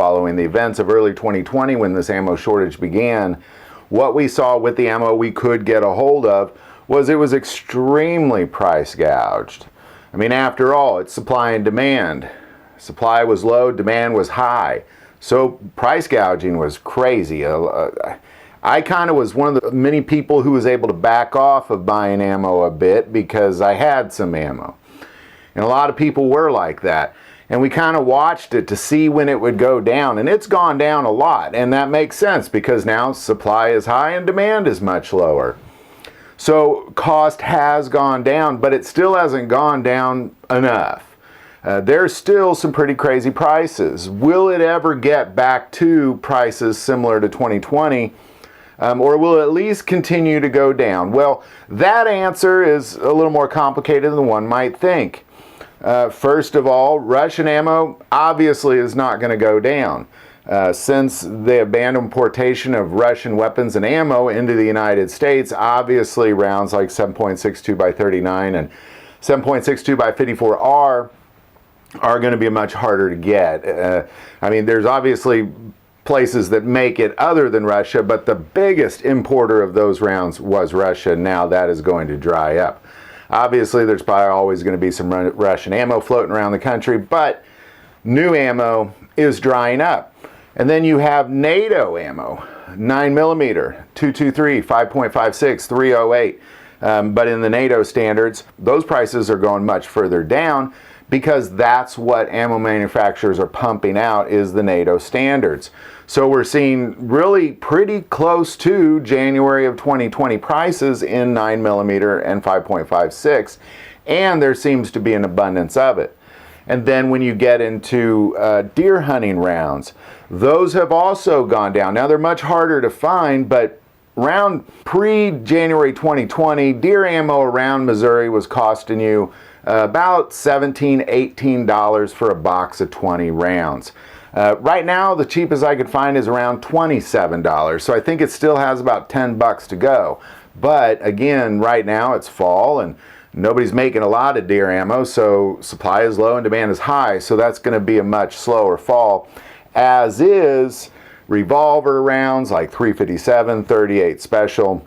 following the events of early 2020 when this ammo shortage began, what we saw with the ammo we could get a hold of was it was extremely price gouged. I mean, after all, it's supply and demand. Supply was low, demand was high. So price gouging was crazy. I kind of was one of the many people who was able to back off of buying ammo a bit because I had some ammo. And a lot of people were like that. And we kind of watched it to see when it would go down. And it's gone down a lot. And that makes sense because now supply is high and demand is much lower. So cost has gone down, but it still hasn't gone down enough. There's still some pretty crazy prices. Will it ever get back to prices similar to 2020? Or will it at least continue to go down? Well, that answer is a little more complicated than one might think. First of all, Russian ammo obviously is not going to go down. Since they have banned importation of Russian weapons and ammo into the United States, obviously rounds like 7.62 by 39 and 7.62 by 54R are going to be much harder to get. I mean, there's obviously places that make it other than Russia, but the biggest importer of those rounds was Russia. Now that is going to dry up. Obviously, there's probably always going to be some Russian ammo floating around the country, but new ammo is drying up. And then you have NATO ammo, 9mm, 223, 5.56, 308. But in the NATO standards, those prices are going much further down because that's what ammo manufacturers are pumping out is the NATO standards. So we're seeing really pretty close to January of 2020 prices in 9mm and 5.56, and there seems to be an abundance of it. And then when you get into deer hunting rounds, those have also gone down. Now they're much harder to find, but around pre-January 2020, deer ammo around Missouri was costing you about $17, $18 for a box of 20 rounds. Right now, the cheapest I could find is around $27, so I think it still has about 10 bucks to go. But again, right now it's fall and nobody's making a lot of deer ammo, so supply is low and demand is high, so that's going to be a much slower fall, as is revolver rounds like 357, 38 special.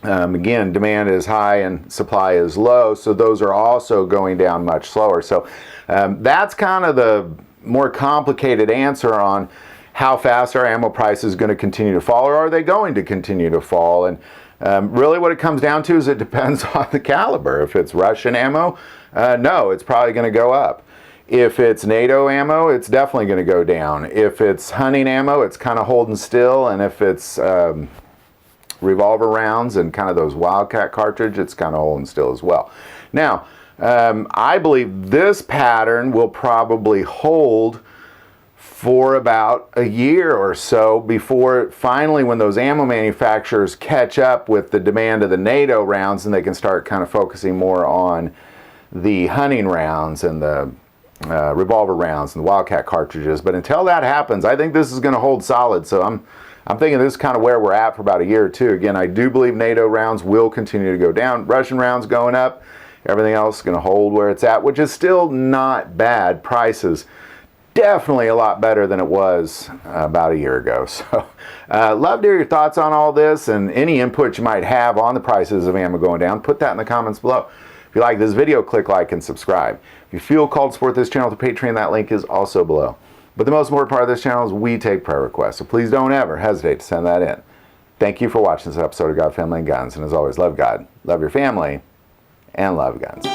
Again, demand is high and supply is low, so those are also going down much slower. So that's kind of the more complicated answer on how fast our ammo price is going to continue to fall, or are they going to continue to fall? And really what it comes down to is it depends on the caliber. If it's Russian ammo, no, it's probably going to go up. If it's NATO ammo, it's definitely going to go down. If it's hunting ammo, it's kind of holding still. And if it's revolver rounds and kind of those Wildcat cartridge, it's kind of holding still as well. Now, I believe this pattern will probably hold for about a year or so before finally when those ammo manufacturers catch up with the demand of the NATO rounds and they can start kind of focusing more on the hunting rounds and the revolver rounds and the Wildcat cartridges. But until that happens, I think this is going to hold solid. So I'm thinking this is kind of where we're at for about a year or two. Again, I do believe NATO rounds will continue to go down. Russian rounds going up. Everything else is going to hold where it's at, which is still not bad prices. Definitely a lot better than it was about a year ago. So love to hear your thoughts on all this and any input you might have on the prices of ammo going down. Put that in the comments below. If you like this video, click like and subscribe. If you feel called to support this channel through Patreon, that link is also below. But the most important part of this channel is we take prayer requests, so please don't ever hesitate to send that in. Thank you for watching this episode of God, Family, and Guns. And as always, love God, love your family, and love guns.